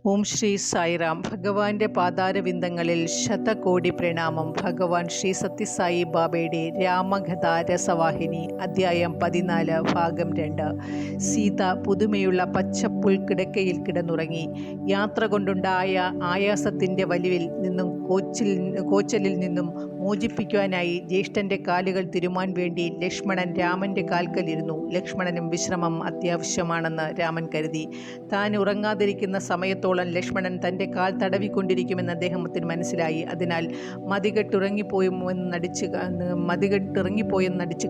ഓം ശ്രീ സായിറാം. ഭഗവാന്റെ പാതാരവിന്ദങ്ങളിൽ ശതകോടി പ്രണാമം. ഭഗവാൻ ശ്രീ സത്യസായി ബാബയുടെ രാമകഥ രസവാഹിനി അധ്യായം 14 ഭാഗം 2. സീത പുതുമയുള്ള പച്ചപ്പുൽക്കിടക്കയിൽ കിടന്നുറങ്ങി. യാത്ര കൊണ്ടുണ്ടായ ആയാസത്തിൻ്റെ വലിവിൽ നിന്നും കോച്ചലിൽ നിന്നും മോചിപ്പിക്കുവാനായി ജ്യേഷ്ഠൻ്റെ കാലുകൾ തിരുമാൻ വേണ്ടി ലക്ഷ്മണൻ രാമൻ്റെ കാൽക്കലിരുന്നു. ലക്ഷ്മണനും വിശ്രമം അത്യാവശ്യമാണെന്ന് രാമൻ കരുതി. താൻ ഉറങ്ങാതിരിക്കുന്ന സമയത്തോളം ലക്ഷ്മണൻ തൻ്റെ കാൽ തടവിക്കൊണ്ടിരിക്കുമെന്ന് അദ്ദേഹത്തിന് മനസ്സിലായി. അതിനാൽ മതികെട്ടിറങ്ങിപ്പോയെന്ന് നടിച്ചു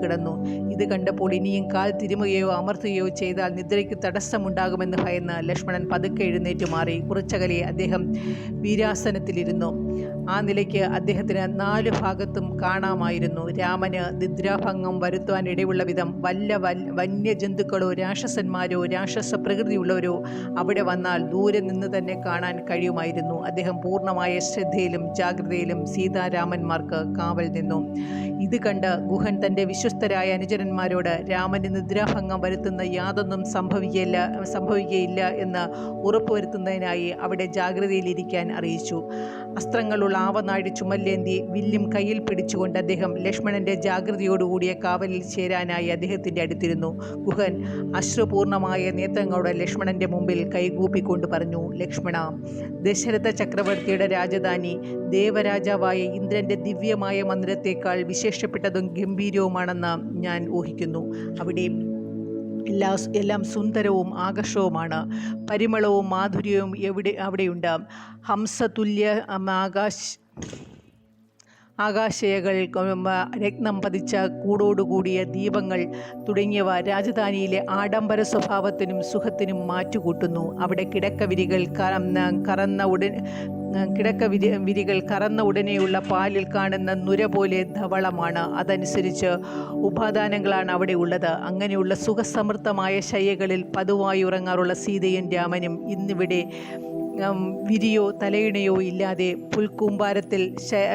കിടന്നു. ഇത് കണ്ടപ്പോൾ ഇനിയും കാൽ തിരുമുകയോ അമർത്തുകയോ ചെയ്താൽ നിദ്രയ്ക്ക് തടസ്സമുണ്ടാകുമെന്ന് ഭയന്ന് ലക്ഷ്മണൻ പതുക്കെ എഴുന്നേറ്റ് മാറി. കുറച്ചകലെ അദ്ദേഹം വീരാസനത്തിലിരുന്നു. ആ നിലയ്ക്ക് അദ്ദേഹത്തിന് 4 ഭാഗത്തും കാണാമായിരുന്നു. രാമന് നിദ്രാഭംഗം വരുത്തുവാൻ ഇടയുള്ള വിധം വല്ല വന്യജന്തുക്കളോ രാക്ഷസന്മാരോ രാക്ഷസ പ്രകൃതിയുള്ളവരോ അവിടെ വന്നാൽ ദൂരെ നിന്ന് തന്നെ കാണാൻ കഴിയുമായിരുന്നു. അദ്ദേഹം പൂർണ്ണമായ ശ്രദ്ധയിലും ജാഗ്രതയിലും സീതാരാമന്മാർക്ക് കാവൽ നിന്നു. ഇത് കണ്ട് ഗുഹൻ തൻ്റെ വിശ്വസ്തരായ അനുചരന്മാരോട് രാമന് നിദ്രാഭംഗം വരുത്തുന്ന യാതൊന്നും സംഭവിക്കുകയില്ല എന്ന് ഉറപ്പുവരുത്തുന്നതിനായി അവിടെ ജാഗ്രതയിലിരിക്കാൻ അറിയിച്ചു. അസ്ത്രങ്ങളുള്ള ആവനാഴി ചുമല്ലേന്തി വില്ലും കയ്യിൽ പിടിച്ചുകൊണ്ട് അദ്ദേഹം ലക്ഷ്മണൻ്റെ ജാഗ്രതയോടുകൂടിയ കാവലിൽ ചേരാനായി അദ്ദേഹത്തിൻ്റെ അടുത്തിരുന്നു. ഗുഹൻ അശ്രുപൂർണമായ നേത്രങ്ങളോടെ ലക്ഷ്മണൻ്റെ മുമ്പിൽ കൈകൂപ്പിക്കൊണ്ട് പറഞ്ഞു: ലക്ഷ്മണ, ദശരഥ ചക്രവർത്തിയുടെ രാജധാനി ദേവരാജാവായ ഇന്ദ്രൻ്റെ ദിവ്യമായ മന്ദിരത്തേക്കാൾ വിശേഷപ്പെട്ടതും ഗംഭീരവുമാണെന്ന് ഞാൻ ഊഹിക്കുന്നു. അവിടെ എല്ലാം സുന്ദരവും ആകർഷവുമാണ്. പരിമളവും മാധുര്യവും അവിടെയുണ്ട്. ഹംസതുല്യ ആകാശയകൾ, രത്നം പതിച്ച കൂടോടുകൂടിയ ദീപങ്ങൾ തുടങ്ങിയവ രാജധാനിയിലെ ആഡംബര സ്വഭാവത്തിനും സുഖത്തിനും മാറ്റുകൂട്ടുന്നു. അവിടെ കിടക്കവിരികൾ കറന്ന ഉടനെയുള്ള പാലിൽ കാണുന്ന നുര പോലെ ധവളമാണ്. അതനുസരിച്ച് ഉപാദാനങ്ങളാണ് അവിടെ ഉള്ളത്. അങ്ങനെയുള്ള സുഖസമൃദ്ധമായ ശയ്യകളിൽ പതിവായി ഉറങ്ങാറുള്ള സീതയും രാമനും ഇന്നിവിടെ വിരിയോ തലയിണയോ ഇല്ലാതെ പുൽക്കൂമ്പാരത്തിൽ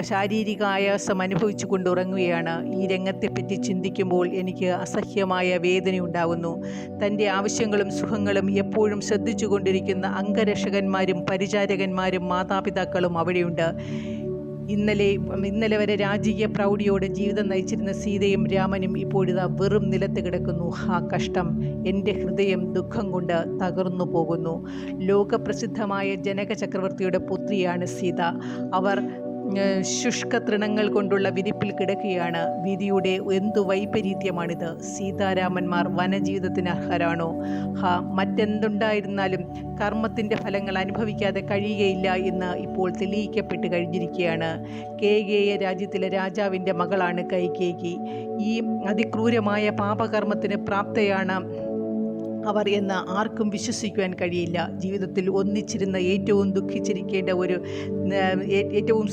ശാരീരികായാസം അനുഭവിച്ചു കൊണ്ട് ഉറങ്ങുകയാണ്. ഈ രംഗത്തെപ്പറ്റി ചിന്തിക്കുമ്പോൾ എനിക്ക് അസഹ്യമായ വേദനയുണ്ടാകുന്നു. തൻ്റെ ആവശ്യങ്ങളും സുഖങ്ങളും എപ്പോഴും ശ്രദ്ധിച്ചു കൊണ്ടിരിക്കുന്ന അംഗരക്ഷകന്മാരും പരിചാരകന്മാരും മാതാപിതാക്കളും അവിടെയുണ്ട്. ഇന്നലെ വരെ രാജകീയ പ്രൗഢിയോടെ ജീവിതം നയിച്ചിരുന്ന സീതയും രാമനും ഇപ്പോഴിതാ വെറും നിലത്ത് കിടക്കുന്നു. ആ കഷ്ടം! എൻ്റെ ഹൃദയം ദുഃഖം കൊണ്ട് തകർന്നു പോകുന്നു. ലോകപ്രസിദ്ധമായ ജനക ചക്രവർത്തിയുടെ പുത്രിയാണ് സീത. അവർ ശുഷ്ക തൃണങ്ങൾ കൊണ്ടുള്ള വിരിപ്പിൽ കിടക്കുകയാണ്. വിധിയുടെ എന്തു വൈപരീത്യമാണിത്! സീതാരാമന്മാർ വനജീവിതത്തിന് അർഹരാണോ? മറ്റെന്തുണ്ടായിരുന്നാലും കർമ്മത്തിൻ്റെ ഫലങ്ങൾ അനുഭവിക്കാതെ കഴിയുകയില്ല എന്ന് ഇപ്പോൾ തെളിയിക്കപ്പെട്ട് കഴിഞ്ഞിരിക്കുകയാണ്. കേകേയ രാജ്യത്തിലെ രാജാവിൻ്റെ മകളാണ് കൈകേയി. ഈ അതിക്രൂരമായ പാപകർമ്മത്തിന് പ്രാപ്തയാണ് അവർ എന്ന് ആർക്കും വിശ്വസിക്കുവാൻ കഴിയില്ല. ജീവിതത്തിൽ ഒന്നിച്ചിരുന്ന ഏറ്റവും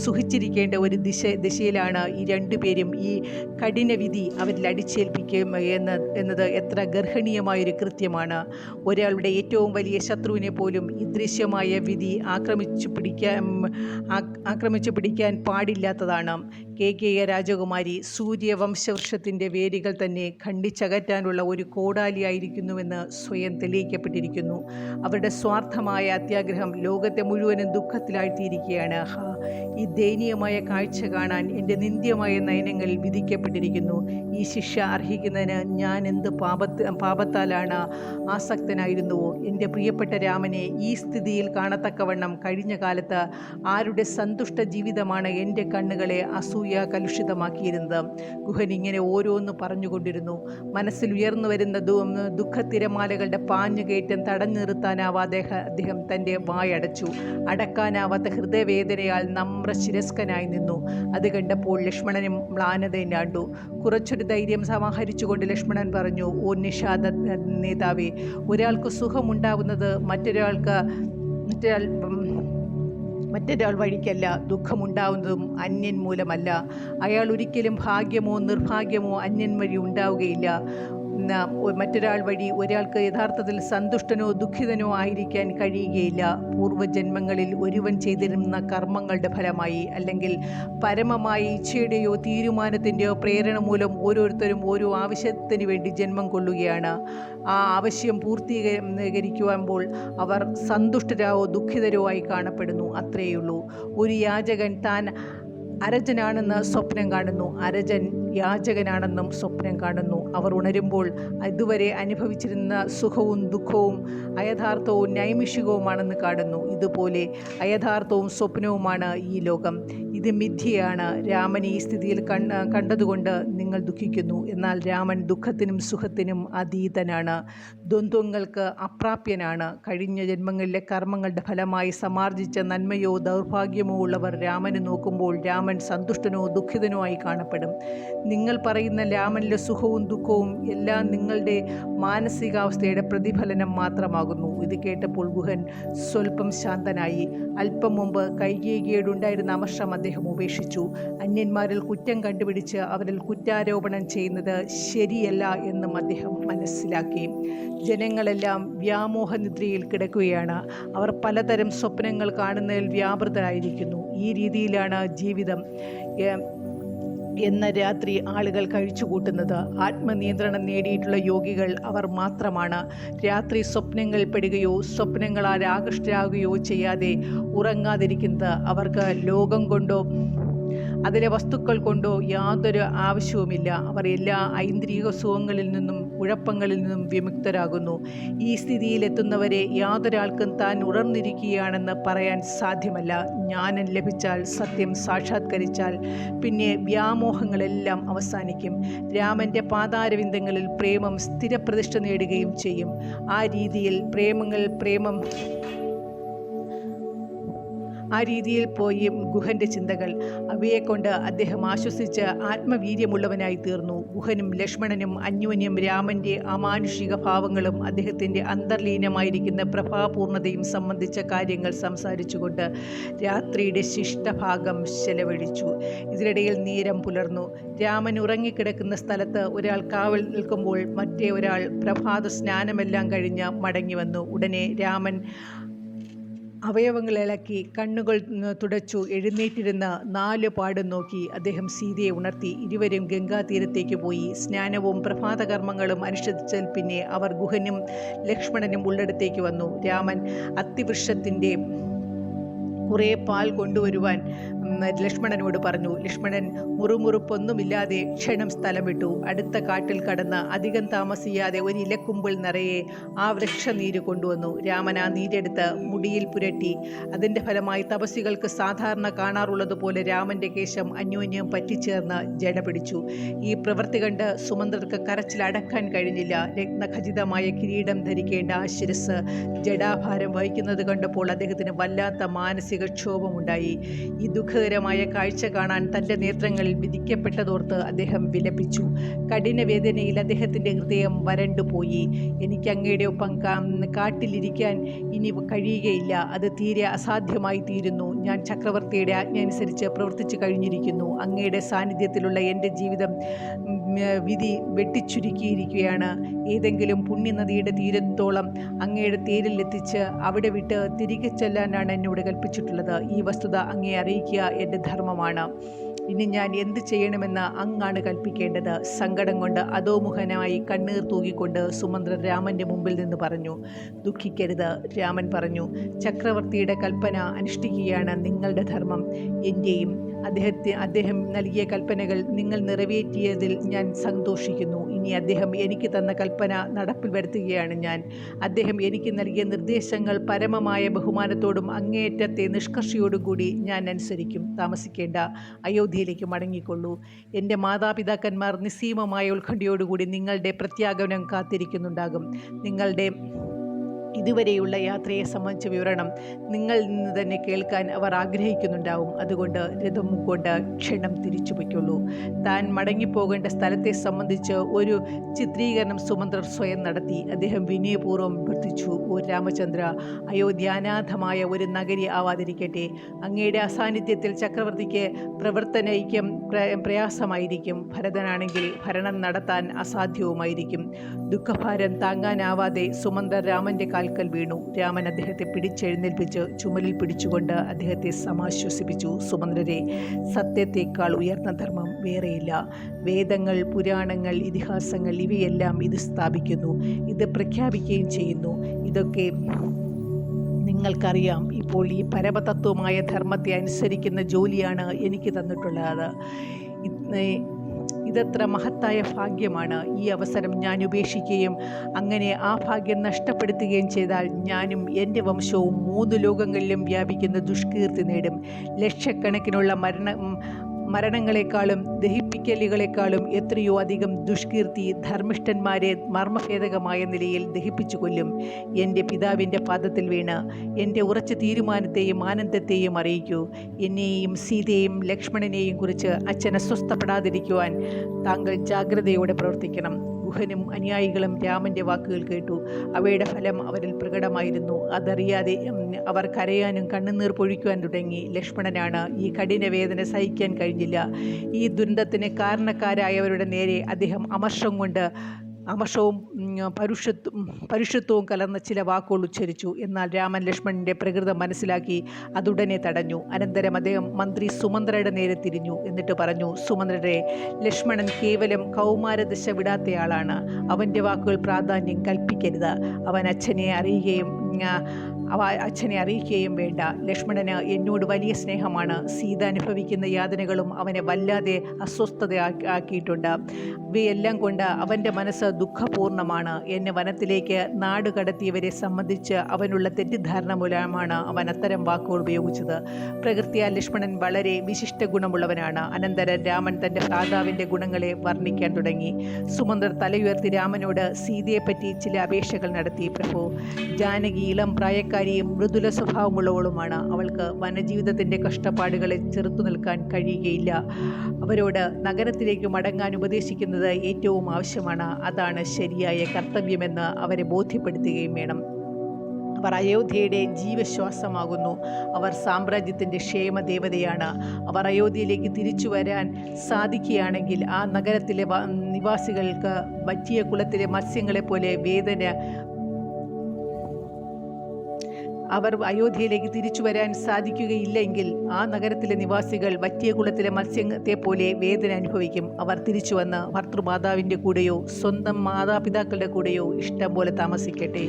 സുഖിച്ചിരിക്കേണ്ട ഒരു ദിശയിലാണ് ഈ രണ്ടുപേരും. ഈ കഠിന വിധി അവരിൽ അടിച്ചേൽപ്പിക്കും എന്നത് എത്ര ഗർഹണീയമായൊരു കൃത്യമാണ്. ഒരാളുടെ ഏറ്റവും വലിയ ശത്രുവിനെ പോലും ഈ ദൃശ്യമായ വിധി ആക്രമിച്ചു പിടിക്കാൻ പാടില്ലാത്തതാണ്. കേകേയ രാജകുമാരി സൂര്യവംശവൃക്ഷത്തിൻ്റെ വേരുകൾ തന്നെ ഖണ്ഡിച്ചകറ്റാനുള്ള ഒരു കോടാലിയായിരിക്കുന്നുവെന്ന് സ്വയം തെളിയിക്കപ്പെട്ടിരിക്കുന്നു. അവരുടെ സ്വാർത്ഥമായ അത്യാഗ്രഹം ലോകത്തെ മുഴുവനും ദുഃഖത്തിലാഴ്ത്തിയിരിക്കുകയാണ്. ഈ ദയനീയമായ കാഴ്ച കാണാൻ എൻ്റെ നിന്ദ്യമായ നയനങ്ങളിൽ വിധിക്കപ്പെട്ടിരിക്കുന്നു. ഈ ശിക്ഷ അർഹിക്കുന്നതിന് ഞാൻ എന്ത് പാപത്താലാണ് ആസക്തനായിരുന്നുവോ? എൻ്റെ പ്രിയപ്പെട്ട രാമനെ ഈ സ്ഥിതിയിൽ കാണത്തക്കവണ്ണം കഴിഞ്ഞ കാലത്ത് ആരുടെ സന്തുഷ്ട ജീവിതമാണ് എൻ്റെ കണ്ണുകളെ അസൂയ കലുഷിതമാക്കിയിരുന്നത്? ഗുഹൻ ഇങ്ങനെ ഓരോന്ന് പറഞ്ഞുകൊണ്ടിരുന്നു. മനസ്സിൽ ഉയർന്നു വരുന്ന ദുഃഖത്തിരമാലകളുടെ പാഞ്ഞുകയറ്റം തടഞ്ഞു നിർത്താനാവാതെ അദ്ദേഹം തൻ്റെ വായടച്ചു. അടക്കാനാവാത്ത ഹൃദയവേദനയാൽ നമ്രശിരസ്കനായി നിന്നു. അത് കണ്ടപ്പോൾ ലക്ഷ്മണനും മ്ലാനതയാണ്ടു. കുറച്ചൊരു ധൈര്യം സമാഹരിച്ചുകൊണ്ട് ലക്ഷ്മണൻ പറഞ്ഞു: ഓ നിഷാദ നേതാവേ, ഒരാൾക്ക് സുഖമുണ്ടാകുന്നത് മറ്റൊരാൾ വഴിക്കല്ല. ദുഃഖമുണ്ടാവുന്നതും അന്യൻ മൂലമല്ല. അയാൾ ഒരിക്കലും ഭാഗ്യമോ നിർഭാഗ്യമോ അന്യൻ വഴി ഉണ്ടാവുകയില്ല. മറ്റൊരാൾ വഴി ഒരാൾക്ക് യഥാർത്ഥത്തിൽ സന്തുഷ്ടനോ ദുഃഖിതനോ ആയിരിക്കാൻ കഴിയുകയില്ല. പൂർവ്വജന്മങ്ങളിൽ ഒരുവൻ ചെയ്തിരുന്ന കർമ്മങ്ങളുടെ ഫലമായി, അല്ലെങ്കിൽ പരമമായ ഇച്ഛയുടെയോ തീരുമാനത്തിൻ്റെയോ പ്രേരണ മൂലം ഓരോരുത്തരും ഓരോ ആവശ്യത്തിന് വേണ്ടി ജന്മം കൊള്ളുകയാണ്. ആ ആവശ്യം പൂർത്തീകരിക്കുമ്പോൾ അവർ സന്തുഷ്ടരോ ദുഃഖിതരോ ആയി കാണപ്പെടുന്നു. അത്രയുള്ളൂ. ഒരു യാചകൻ താൻ അരജനാണെന്ന് സ്വപ്നം കാണുന്നു, അരജൻ യാചകനാണെന്നും സ്വപ്നം കാണുന്നു. അവർ ഉണരുമ്പോൾ ഇതുവരെ അനുഭവിച്ചിരുന്ന സുഖവും ദുഃഖവും അയഥാർത്ഥവും നൈമിഷികവുമാണെന്ന് കാണുന്നു. ഇതുപോലെ അയഥാർത്ഥവും സ്വപ്നവുമാണ് ഈ ലോകം. ഇത് മിഥ്യയാണ്. രാമൻ ഈ സ്ഥിതിയിൽ കണ്ടതുകൊണ്ട് നിങ്ങൾ ദുഃഖിക്കുന്നു. എന്നാൽ രാമൻ ദുഃഖത്തിനും സുഖത്തിനും അതീതനാണ്, ദ്വന്ദ്വങ്ങൾക്ക് അപ്രാപ്യനാണ്. കഴിഞ്ഞ ജന്മങ്ങളിലെ കർമ്മങ്ങളുടെ ഫലമായി സമാർജിച്ച നന്മയോ ദൗർഭാഗ്യമോ ഉള്ളവർ രാമനെ നോക്കുമ്പോൾ രാമൻ സന്തുഷ്ടനോ ദുഃഖിതനോ ആയി കാണപ്പെടും. നിങ്ങൾ പറയുന്ന രാമനിലെ സുഖവും ദുഃഖവും എല്ലാം നിങ്ങളുടെ മാനസികാവസ്ഥയുടെ പ്രതിഫലനം മാത്രമാകുന്നു. ഇത് കേട്ടപ്പോൾ ഗുഹൻ സ്വല്പം ശാന്തനായി. അല്പം മുമ്പ് കൈകേയിയോടുണ്ടായിരുന്ന അമർഷം അദ്ദേഹം ഉപേക്ഷിച്ചു. അന്യന്മാരിൽ കുറ്റം കണ്ടുപിടിച്ച് അവരിൽ കുറ്റാരോപണം ചെയ്യുന്നത് ശരിയല്ല എന്നും അദ്ദേഹം മനസ്സിലാക്കി. ജനങ്ങളെല്ലാം വ്യാമോഹനിദ്രയിൽ കിടക്കുകയാണ്. അവർ പലതരം സ്വപ്നങ്ങൾ കാണുന്നതിൽ വ്യാപൃതരായിരിക്കുന്നു. ഈ രീതിയിലാണ് ജീവിതം എന്ന രാത്രി ആളുകൾ കഴിച്ചുകൂട്ടുന്നത്. ആത്മനിയന്ത്രണം നേടിയിട്ടുള്ള യോഗികൾ അവർ മാത്രമാണ്. രാത്രി സ്വപ്നങ്ങൾ പെടുകയോ സ്വപ്നങ്ങളാൽ ആകൃഷ്ടരാകുകയോ ചെയ്യാതെ ഉറങ്ങാതിരിക്കുന്നത് അവർക്ക് ലോകം കൊണ്ടോ അതിലെ വസ്തുക്കൾ കൊണ്ടോ യാതൊരു ആവശ്യവുമില്ല. അവർ എല്ലാ ഐന്ദ്രിക സുഖങ്ങളിൽ നിന്നും കുഴപ്പങ്ങളിൽ നിന്നും വിമുക്തരാകുന്നു. ഈ സ്ഥിതിയിലെത്തുന്നവരെ യാതൊരാൾക്കും താൻ ഉണർന്നിരിക്കുകയാണെന്ന് പറയാൻ സാധ്യമല്ല. ജ്ഞാനം ലഭിച്ചാൽ, സത്യം സാക്ഷാത്കരിച്ചാൽ പിന്നെ വ്യാമോഹങ്ങളെല്ലാം അവസാനിക്കും. രാമൻ്റെ പാതാരവിന്ദങ്ങളിൽ പ്രേമം സ്ഥിരപ്രതിഷ്ഠ നേടുകയും ചെയ്യും. ആ രീതിയിൽ ആ രീതിയിൽ പോയി ഗുഹൻ്റെ ചിന്തകൾ. അവയെക്കൊണ്ട് അദ്ദേഹം ആശ്വസിച്ച് ആത്മവീര്യമുള്ളവനായി തീർന്നു. ഗുഹനും ലക്ഷ്മണനും അന്യോന്യം രാമൻ്റെ അമാനുഷിക ഭാവങ്ങളും അദ്ദേഹത്തിൻ്റെ അന്തർലീനമായിരിക്കുന്ന പ്രഭാപൂർണതയും സംബന്ധിച്ച കാര്യങ്ങൾ സംസാരിച്ചുകൊണ്ട് രാത്രിയുടെ ശിഷ്ടഭാഗം ചെലവഴിച്ചു. ഇതിനിടയിൽ നേരം പുലർന്നു. രാമൻ ഉറങ്ങിക്കിടക്കുന്ന സ്ഥലത്ത് ഒരാൾ കാവൽ നിൽക്കുമ്പോൾ മറ്റേ ഒരാൾ പ്രഭാത സ്നാനമെല്ലാം കഴിഞ്ഞ് മടങ്ങി വന്നു. ഉടനെ രാമൻ അവയവങ്ങളിളക്കി കണ്ണുകൾ തുടച്ചു എഴുന്നേറ്റിരുന്ന് 4 പാടും നോക്കി അദ്ദേഹം സീതയെ ഉണർത്തി. ഇരുവരും ഗംഗാതീരത്തേക്ക് പോയി. സ്നാനവും പ്രഭാതകർമ്മങ്ങളും അനുഷ്ഠിച്ചതിൽ പിന്നെ അവർ ഗുഹനും ലക്ഷ്മണനും ഉള്ളിടത്തേക്ക് വന്നു. രാമൻ അത്തിവൃക്ഷത്തിൻ്റെ കുറേ പാൽ കൊണ്ടുവരുവാൻ ലക്ഷ്മണനോട് പറഞ്ഞു. ലക്ഷ്മണൻ മുറുമുറുപ്പൊന്നുമില്ലാതെ ക്ഷണം സ്ഥലം വിട്ടു. അടുത്ത കാട്ടിൽ കടന്ന് അധികം താമസിയാതെ ഒരു ഇലക്കുമ്പിൾ നിറയെ ആ വൃക്ഷനീര് കൊണ്ടുവന്നു. രാമൻ ആ നീരെടുത്ത് മുടിയിൽ പുരട്ടി. അതിൻ്റെ ഫലമായി തപസ്സികൾക്ക് സാധാരണ കാണാറുള്ളതുപോലെ രാമൻ്റെ കേശം അന്യോന്യം പറ്റിച്ചേർന്ന് ജട പിടിച്ചു. ഈ പ്രവൃത്തി കണ്ട് സുമന്ത്രർക്ക് കരച്ചിലടക്കാൻ കഴിഞ്ഞില്ല. രത്നഖചിതമായ കിരീടം ധരിക്കേണ്ട ആ ശിരസ് ജഡാഭാരം വഹിക്കുന്നത് കണ്ടപ്പോൾ അദ്ദേഹത്തിന് വല്ലാത്ത മാനസിക ക്ഷോഭമുണ്ടായി. ഈ ദുഃഖകരമായ കാഴ്ച കാണാൻ തൻ്റെ നേത്രങ്ങളിൽ വിധിക്കപ്പെട്ടതോർത്ത് അദ്ദേഹം വിലപിച്ചു. കഠിന വേദനയിൽ അദ്ദേഹത്തിൻ്റെ ഹൃദയം വരണ്ടുപോയി. എനിക്ക് അങ്ങയുടെ ഒപ്പം കാട്ടിലിരിക്കാൻ ഇനി കഴിയുകയില്ല. അത് തീരെ അസാധ്യമായി തീരുന്നു. ഞാൻ ചക്രവർത്തിയുടെ ആജ്ഞ അനുസരിച്ച് പ്രവർത്തിച്ചു കഴിഞ്ഞിരിക്കുന്നു. അങ്ങയുടെ സാന്നിധ്യത്തിലുള്ള എൻ്റെ ജീവിതം വിധി വെട്ടിച്ചുരുക്കിയിരിക്കുകയാണ്. ഏതെങ്കിലും പുണ്യനദിയുടെ തീരത്തോളം അങ്ങയുടെ തേരിലെത്തിച്ച് അവിടെ വിട്ട് തിരികെ ചെല്ലാനാണ് എന്നോട് കൽപ്പിച്ചിട്ടുള്ളത്. ഈ വസ്തുത അങ്ങയെ അറിയിക്കുക എൻ്റെ ധർമ്മമാണ്. ഇനി ഞാൻ എന്ത് ചെയ്യണമെന്ന് അങ്ങാണ് കൽപ്പിക്കേണ്ടത്. സങ്കടം കൊണ്ട് അധോമുഖനായി കണ്ണീർ തൂകിക്കൊണ്ട് സുമന്ത്രൻ രാമൻ്റെ മുമ്പിൽ നിന്ന് പറഞ്ഞു. ദുഃഖിക്കരുത്. രാമൻ പറഞ്ഞു, ചക്രവർത്തിയുടെ കൽപ്പന അനുഷ്ഠിക്കുകയാണ് നിങ്ങളുടെ ധർമ്മം. എൻ്റെയും അദ്ദേഹം നൽകിയ കൽപ്പനകൾ നിങ്ങൾ നിറവേറ്റിയതിൽ ഞാൻ സന്തോഷിക്കുന്നു. ഇനി അദ്ദേഹം എനിക്ക് തന്ന കൽപ്പന നടപ്പിൽ വരുത്തുകയാണ് ഞാൻ. അദ്ദേഹം എനിക്ക് നൽകിയ നിർദ്ദേശങ്ങൾ പരമമായ ബഹുമാനത്തോടും അങ്ങേയറ്റത്തെ നിഷ്കർഷയോടും കൂടി ഞാൻ അനുസരിക്കും. താമസിക്കേണ്ട, അയോധ്യയിലേക്ക് മടങ്ങിക്കൊള്ളൂ. എൻ്റെ മാതാപിതാക്കന്മാർ നിസ്സീമമായ ഉത്കണ്ഠയോടുകൂടി നിങ്ങളുടെ പ്രത്യാഗമനം കാത്തിരിക്കുന്നുണ്ടാകും. നിങ്ങളുടെ ഇതുവരെയുള്ള യാത്രയെ സംബന്ധിച്ച വിവരണം നിങ്ങളിൽ നിന്ന് തന്നെ കേൾക്കാൻ അവർ ആഗ്രഹിക്കുന്നുണ്ടാവും. അതുകൊണ്ട് രഥം കൊണ്ട് ക്ഷണം തിരിച്ചു പൊയ്ക്കൊള്ളൂ. താൻ മടങ്ങിപ്പോകേണ്ട സ്ഥലത്തെ സംബന്ധിച്ച് ഒരു ചിത്രീകരണം സുമന്ത്രർ സ്വയം നടത്തി. അദ്ദേഹം വിനയപൂർവ്വം അഭ്യർത്ഥിച്ചു, ഓ രാമചന്ദ്ര, അയോധ്യ അനാഥമായ ഒരു നഗരി ആവാതിരിക്കട്ടെ. അങ്ങയുടെ അസാന്നിധ്യത്തിൽ ചക്രവർത്തിക്ക് പ്രവർത്തനൈക്യം പ്രയാസമായിരിക്കും. ഭരതനാണെങ്കിൽ ഭരണം നടത്താൻ അസാധ്യവുമായിരിക്കും. ദുഃഖഭാരം താങ്ങാനാവാതെ സുമന്ത്ര രാമൻ്റെ കാൽക്കൽ വീണു. രാമൻ അദ്ദേഹത്തെ പിടിച്ചെഴുന്നേൽപ്പിച്ച് ചുമലിൽ പിടിച്ചുകൊണ്ട് അദ്ദേഹത്തെ സമാശ്വസിപ്പിച്ചു. സുമന്ത്രരെ, സത്യത്തേക്കാൾ ഉയർന്ന ധർമ്മം വേറെയില്ല. വേദങ്ങൾ, പുരാണങ്ങൾ, ഇതിഹാസങ്ങൾ ഇവയെല്ലാം ഇത് സ്ഥാപിക്കുന്നു, ഇത് പ്രഖ്യാപിക്കുകയും ചെയ്യുന്നു. ഇതൊക്കെ നിങ്ങൾക്കറിയാം. ഇപ്പോൾ ഈ പരമതത്വമായ ധർമ്മത്തെ അനുസരിക്കുന്ന ജോലിയാണ് എനിക്ക് തന്നിട്ടുള്ളത്. ഇതത്ര മഹത്തായ ഭാഗ്യമാണ്. ഈ അവസരം ഞാൻ ഉപേക്ഷിക്കുകയും അങ്ങനെ ആ ഭാഗ്യം നഷ്ടപ്പെടുത്തുകയും ചെയ്താൽ ഞാനും എൻ്റെ വംശവും 3 ലോകങ്ങളിലും വ്യാപിക്കുന്ന ദുഷ്കീർത്തി നേടും. ലക്ഷക്കണക്കിനുള്ള മരണങ്ങളെക്കാളും ദഹിപ്പിക്കലുകളെക്കാളും എത്രയോ അധികം ദുഷ്കീർത്തി ധർമ്മിഷ്ഠന്മാരെ മർമ്മഭേദകമായ നിലയിൽ ദഹിപ്പിച്ചു കൊല്ലും. എൻ്റെ പിതാവിൻ്റെ പാദത്തിൽ വീണ് എൻ്റെ ഉറച്ച തീരുമാനത്തെയും ആനന്ദത്തെയും അറിയിക്കൂ. എന്നെയും സീതയെയും ലക്ഷ്മണനെയും കുറിച്ച് അച്ഛൻ അസ്വസ്ഥപ്പെടാതിരിക്കുവാൻ താങ്കൾ ജാഗ്രതയോടെ പ്രവർത്തിക്കണം. ഗുഹനും അനുയായികളും രാമൻ്റെ വാക്കുകൾ കേട്ടു. അവയുടെ ഫലം അവരിൽ പ്രകടമായിരുന്നു. അതറിയാതെ അവർ കരയാനും കണ്ണുനീർ പൊഴിക്കുവാൻ തുടങ്ങി. ലക്ഷ്മണനാണ് ഈ കഠിന വേദന സഹിക്കാൻ കഴിഞ്ഞില്ല. ഈ ദുരന്തത്തിന് കാരണക്കാരായവരുടെ നേരെ അദ്ദേഹം അമർഷവും പരുഷത്വവും കലർന്ന ചില വാക്കുകൾ ഉച്ചരിച്ചു. എന്നാൽ രാമൻ ലക്ഷ്മണൻ്റെ പ്രകൃതം മനസ്സിലാക്കി അതുടനെ തടഞ്ഞു. അനന്തരം അദ്ദേഹം മന്ത്രി സുമന്ത്രയുടെ നേരെ തിരിഞ്ഞു. എന്നിട്ട് പറഞ്ഞു, സുമന്ത്രരെ, ലക്ഷ്മണൻ കേവലം കൗമാരദശ വിടാത്തയാളാണ്. അവൻ്റെ വാക്കുകൾ പ്രാധാന്യം കൽപ്പിക്കരുത്. അവൻ അച്ഛനെ അറിയിക്കുകയും വേണ്ട. ലക്ഷ്മണന് എന്നോട് വലിയ സ്നേഹമാണ്. സീത അനുഭവിക്കുന്ന യാതനകളും അവനെ വല്ലാതെ അസ്വസ്ഥതയാക്കിയിട്ടുണ്ട്. ഇവയെല്ലാം കൊണ്ട് അവൻ്റെ മനസ്സ് ദുഃഖപൂർണ്ണമാണ്. എന്നെ വനത്തിലേക്ക് നാട് കടത്തിയവരെ സംബന്ധിച്ച് അവനുള്ള തെറ്റിദ്ധാരണ മൂലമാണ് അവൻ അത്തരം വാക്കുകൾ ഉപയോഗിച്ചത്. പ്രകൃതിയാൽ ലക്ഷ്മണൻ വളരെ വിശിഷ്ട ഗുണമുള്ളവനാണ്. അനന്തരം രാമൻ തൻ്റെ ഭ്രാതാവിൻ്റെ ഗുണങ്ങളെ വർണ്ണിക്കാൻ തുടങ്ങി. സുമന്ത്രർ തലയുയർത്തി രാമനോട് സീതയെപ്പറ്റി ചില അപേക്ഷകൾ നടത്തി. പ്രഭു, ജാനകി ഇളം പ്രായക്കാരിയും മൃദുല സ്വഭാവമുള്ളവളുമാണ്. അവൾക്ക് വനജീവിതത്തിൻ്റെ കഷ്ടപ്പാടുകളെ ചെറുത്തു നിൽക്കാൻ കഴിയുകയില്ല. അവരോട് നഗരത്തിലേക്ക് മടങ്ങാൻ ഉപദേശിക്കുന്നത് ഏറ്റവും ആവശ്യമാണ്. അതാണ് ശരിയായ കർത്തവ്യമെന്ന് അവരെ ബോധ്യപ്പെടുത്തുകയും വേണം. അവർ അയോധ്യയുടെ ജീവശ്വാസമാകുന്നു. അവർ സാമ്രാജ്യത്തിൻ്റെ ക്ഷേമദേവതയാണ്. അവർ അയോധ്യയിലേക്ക് തിരിച്ചു വരാൻ സാധിക്കുകയാണെങ്കിൽ ആ നഗരത്തിലെ നിവാസികൾക്ക് വറ്റിയ കുളത്തിലെ മത്സ്യങ്ങളെപ്പോലെ അവർ അയോധ്യയിലേക്ക് തിരിച്ചു വരാൻ സാധിക്കുകയില്ലെങ്കിൽ ആ നഗരത്തിലെ നിവാസികൾ വറ്റിയ കുളത്തിലെ മത്സ്യത്തെ പോലെ വേദന അനുഭവിക്കും. അവർ തിരിച്ചു വന്ന് ഭർത്തൃമാതാവിൻ്റെ കൂടെയോ സ്വന്തം മാതാപിതാക്കളുടെ കൂടെയോ ഇഷ്ടം പോലെ താമസിക്കട്ടെ.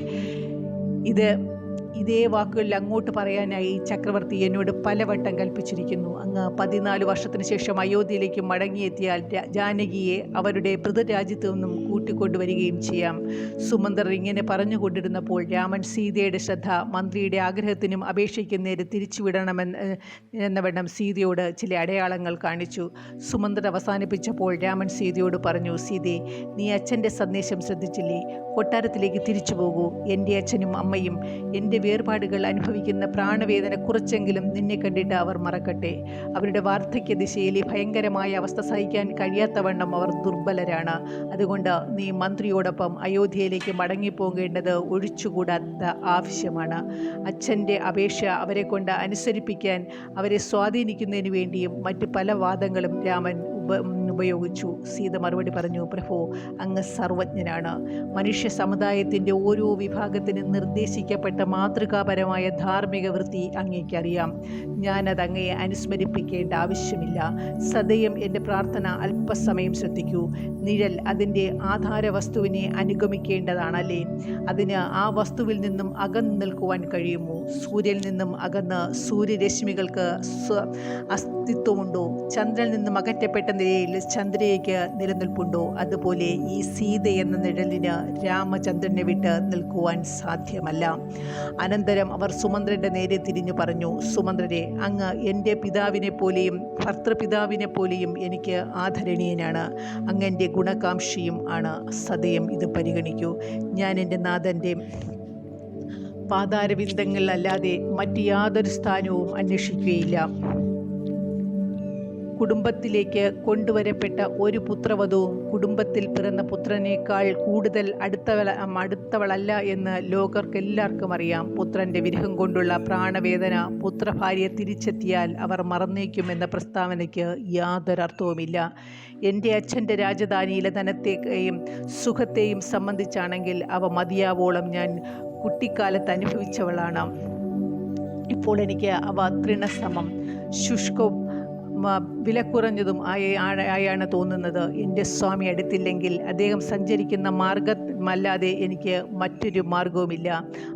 ഇതേ വാക്കുകളിൽ അങ്ങോട്ട് പറയാനായി ചക്രവർത്തി എന്നോട് പലവട്ടം കൽപ്പിച്ചിരിക്കുന്നു. അങ്ങ് 14 വർഷത്തിന് ശേഷം അയോധ്യയിലേക്ക് മടങ്ങിയെത്തിയാൽ ജാനകിയെ അവരുടെ പിതൃരാജ്യത്തു നിന്നും കൂട്ടിക്കൊണ്ടുവരികയും ചെയ്യാം. സുമന്ത്രർ ഇങ്ങനെ പറഞ്ഞുകൊണ്ടിരുന്നപ്പോൾ രാമൻ സീതയുടെ ശ്രദ്ധ മന്ത്രിയുടെ ആഗ്രഹത്തിനും അപേക്ഷയ്ക്കും നേരെ തിരിച്ചുവിടണമെന്നവണ്ണം സീതയോട് ചില അടയാളങ്ങൾ കാണിച്ചു. സുമന്ത്രർ അവസാനിപ്പിച്ചപ്പോൾ രാമൻ സീതയോട് പറഞ്ഞു, സീതേ, നീ അച്ഛൻ്റെ സന്ദേശം ശ്രദ്ധിച്ചില്ലേ? കൊട്ടാരത്തിലേക്ക് തിരിച്ചു പോകൂ. എൻ്റെ അച്ഛനും അമ്മയും എൻ്റെ വേർപാടുകൾ അനുഭവിക്കുന്ന പ്രാണവേദന കുറച്ചെങ്കിലും നിന്നെ കണ്ടിട്ട് അവർ മറക്കട്ടെ. അവരുടെ വാർദ്ധക്യ ദിശയിലെ ഭയങ്കരമായ അവസ്ഥ സഹിക്കാൻ കഴിയാത്തവണ്ണം അവർ ദുർബലരാണ്. അതുകൊണ്ട് നീ മന്ത്രിയോടൊപ്പം അയോധ്യയിലേക്ക് മടങ്ങിപ്പോകേണ്ടത് ഒഴിച്ചുകൂടാത്ത ആവശ്യമാണ്. അച്ഛൻ്റെ അപേക്ഷ അവരെ കൊണ്ട് അനുസരിപ്പിക്കാൻ അവരെ സ്വാധീനിക്കുന്നതിന് വേണ്ടിയും മറ്റ് പല വാദങ്ങളും രാമൻ ഉപയോഗിച്ചു. സീത മറുപടി പറഞ്ഞു, പ്രഭു, അങ്ങ് സർവജ്ഞനാണ്. മനുഷ്യ സമുദായത്തിൻ്റെ ഓരോ വിഭാഗത്തിനും നിർദ്ദേശിക്കപ്പെട്ട മാതൃകാപരമായ ധാർമ്മിക വൃത്തി അങ്ങേക്കറിയാം. ഞാനത് അങ്ങയെ അനുസ്മരിപ്പിക്കേണ്ട ആവശ്യമില്ല. സദയം എൻ്റെ പ്രാർത്ഥന അല്പസമയം ശ്രദ്ധിക്കൂ. നിഴൽ അതിൻ്റെ ആധാര വസ്തുവിനെ അനുഗമിക്കേണ്ടതാണല്ലേ? അതിന് ആ വസ്തുവിൽ നിന്നും അകന്നു നിൽക്കുവാൻ കഴിയുമോ? സൂര്യനിൽ നിന്നും അകന്ന് സൂര്യരശ്മികൾക്ക് അസ്തിത്വമുണ്ടോ? ചന്ദ്രനിൽ നിന്നും അകറ്റപ്പെട്ട നിലയിൽ ചന്ദ്രയ്ക്ക് നിലനിൽപ്പുണ്ടോ? അതുപോലെ ഈ സീത എന്ന നിഴലിന് രാമചന്ദ്രനെ വിട്ട് നിൽക്കുവാൻ സാധ്യമല്ല. അനന്തരം അവർ സുമന്ത്രന്റെ നേരെ തിരിഞ്ഞു പറഞ്ഞു, സുമന്ത്രരെ, അങ്ങ് എൻ്റെ പിതാവിനെ പോലെയും ഭർത്തൃപിതാവിനെ പോലെയും എനിക്ക് ആദരണീയനാണ്. അങ്ങ് എൻ്റെ ഗുണകാംക്ഷിയും ആണ്. സദയം ഇത് പരിഗണിക്കൂ. ഞാൻ എൻ്റെ നാഥൻ്റെ പാതാരവിന്ദങ്ങളിലല്ലാതെ മറ്റ് യാതൊരു സ്ഥാനവും അന്വേഷിക്കുകയില്ല. കുടുംബത്തിലേക്ക് കൊണ്ടുവരപ്പെട്ട ഒരു പുത്രവധുവും കുടുംബത്തിൽ പിറന്ന പുത്രനേക്കാൾ കൂടുതൽ അടുത്തവളല്ല എന്ന് ലോകർക്കെല്ലാവർക്കും അറിയാം. പുത്രൻ്റെ വിരഹം കൊണ്ടുള്ള പ്രാണവേദന പുത്രഭാര്യ തിരിച്ചെത്തിയാൽ അവർ മറന്നേക്കുമെന്ന പ്രസ്താവനയ്ക്ക് യാതൊരർത്ഥവുമില്ല. എൻ്റെ അച്ഛൻ്റെ രാജധാനിയിലെ ധനത്തെയും സുഖത്തെയും സംബന്ധിച്ചാണെങ്കിൽ അവ മതിയാവോളം ഞാൻ കുട്ടിക്കാലത്ത് അനുഭവിച്ചവളാണ്. ഇപ്പോൾ എനിക്ക് അവ തൃണസമം, ശുഷ്കവും വിലക്കുറഞ്ഞതും ആയാണ് തോന്നുന്നത്. എൻ്റെ സ്വാമി അടുത്തില്ലെങ്കിൽ അദ്ദേഹം സഞ്ചരിക്കുന്ന മാർഗമല്ലാതെ എനിക്ക് മറ്റൊരു മാർഗവുമില്ല.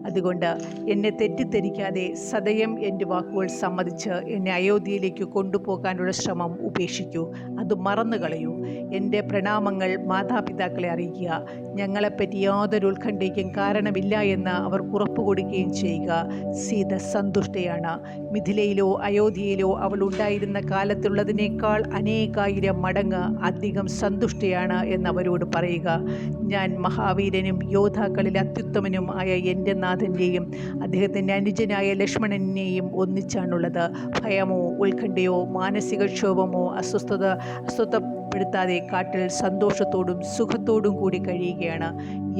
അതുകൊണ്ട് എന്നെ തെറ്റിദ്ധരിക്കാതെ സദയം എൻ്റെ വാക്കുകൾ സമ്മതിച്ച് എന്നെ അയോധ്യയിലേക്ക് കൊണ്ടുപോകാനുള്ള ശ്രമം ഉപേക്ഷിക്കൂ. അത് മറന്നു കളയൂ. എൻ്റെ പ്രണാമങ്ങൾ മാതാപിതാക്കളെ അറിയിക്കുക. ഞങ്ങളെപ്പറ്റി യാതൊരു ഉത്കണ്ഠയ്ക്കും കാരണമില്ല എന്ന് അവർ ഉറപ്പ് കൊടുക്കുകയും ചെയ്യുക. സീത സന്തുഷ്ടയാണ്. മിഥിലയിലോ അയോധ്യയിലോ അവൾ ഉണ്ടായിരുന്ന കാലത്തുള്ളതിനേക്കാൾ അനേകായിരം മടങ്ങ് അധികം സന്തുഷ്ടയാണ് എന്നവരോട് പറയുക. ഞാൻ മഹാവീരനും യോദ്ധാക്കളിൽ അത്യുത്തമനും ആയ എൻ്റെ നാഥൻ്റെയും അദ്ദേഹത്തിൻ്റെ അനുജനായ ലക്ഷ്മണനെയും ഒന്നിച്ചാണുള്ളത്. ഭയമോ ഉത്കണ്ഠയോ മാനസികക്ഷോഭമോ അസ്വസ്ഥപ്പെടുത്താതെ കാട്ടിൽ സന്തോഷത്തോടും സുഖത്തോടും കൂടി കഴിയുകയാണ്.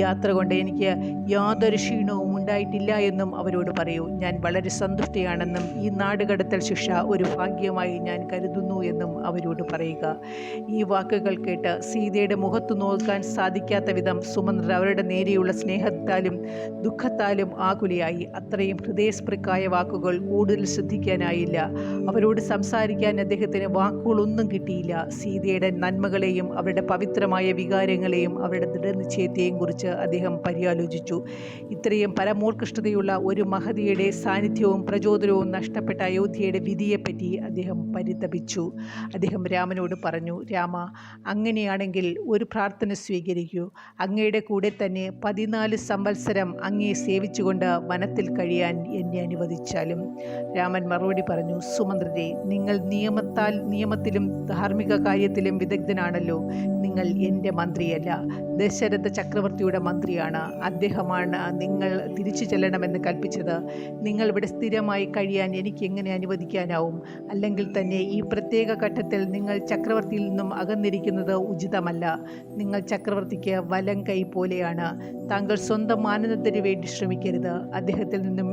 യാത്ര കൊണ്ട് എനിക്ക് യാതൊരു ക്ഷീണവും ഉണ്ടായിട്ടില്ല എന്നും അവരോട് പറയൂ. ഞാൻ വളരെ സന്തുഷ്ടയാണെന്നും ഈ നാടുകടത്തൽ ശിക്ഷ ഒരു ഭാഗ്യമായി ഞാൻ കരുതുന്നു എന്നും അവരോട് പറയുക. ഈ വാക്കുകൾ കേട്ട് സീതയുടെ മുഖത്തു നോക്കാൻ സാധിക്കാത്ത വിധം സുമന്ത്രർ അവരുടെ നേരെയുള്ള സ്നേഹത്താലും ദുഃഖത്താലും ആകുലയായി. അത്രയും ഹൃദയസ്പൃക്കായ വാക്കുകൾ കൂടുതൽ ശ്രദ്ധിക്കാനായില്ല. അവരോട് സംസാരിക്കാൻ അദ്ദേഹത്തിന് വാക്കുകളൊന്നും കിട്ടിയില്ല. സീതയുടെ നന്മകളെയും അവരുടെ പവിത്രമായ വികാരങ്ങളെയും അവരുടെ ദൃഢനിശ്ചയത്തെയും കുറിച്ച് അദ്ദേഹം പര്യാലോചിച്ചു. ഇത്രയും പരമോത്കൃഷ്ടതയുള്ള ഒരു മഹതിയുടെ സാന്നിധ്യവും പ്രചോദനവും നഷ്ടപ്പെട്ട അയോധ്യയുടെ വിധിയെപ്പറ്റി അദ്ദേഹം പരിതപിച്ചു. അദ്ദേഹം രാമനോട് പറഞ്ഞു, രാമ, അങ്ങനെയാണെങ്കിൽ ഒരു പ്രാർത്ഥന സ്വീകരിക്കൂ. അങ്ങയുടെ കൂടെ തന്നെ 14 സംവത്സരം അങ്ങയെ സേവിച്ചുകൊണ്ട് വനത്തിൽ കഴിയാൻ എന്നെ അനുവദിച്ചാലും. രാമൻ മറുപടി പറഞ്ഞു, സുമന്ത്രരെ, നിങ്ങൾ നിയമത്തിലും ധാർമ്മിക കാര്യത്തിലും വിദഗ്ധനാണല്ലോ. നിങ്ങൾ എൻ്റെ മന്ത്രിയല്ല, ദശരഥ ചക്രവർത്തിയുടെ മന്ത്രിയാണ്. അദ്ദേഹമാണ് നിങ്ങൾ തിരിച്ചു ചെല്ലണമെന്ന് കൽപ്പിച്ചത്. നിങ്ങൾ ഇവിടെ സ്ഥിരമായി കഴിയാൻ എനിക്ക് എങ്ങനെ അനുവദിക്കാനാവും? അല്ലെങ്കിൽ തന്നെ ഈ പ്രത്യേക ഘട്ടത്തിൽ നിങ്ങൾ ചക്രവർത്തിയിൽ നിന്നും അകന്നിരിക്കുന്നത് ഉചിതമല്ല. നിങ്ങൾ ചക്രവർത്തിക്ക് വലം കൈ പോലെയാണ്. താങ്കൾ സ്വന്തം ആനന്ദത്തിന് വേണ്ടി ശ്രമിക്കരുത്. അദ്ദേഹത്തിൽ നിന്നും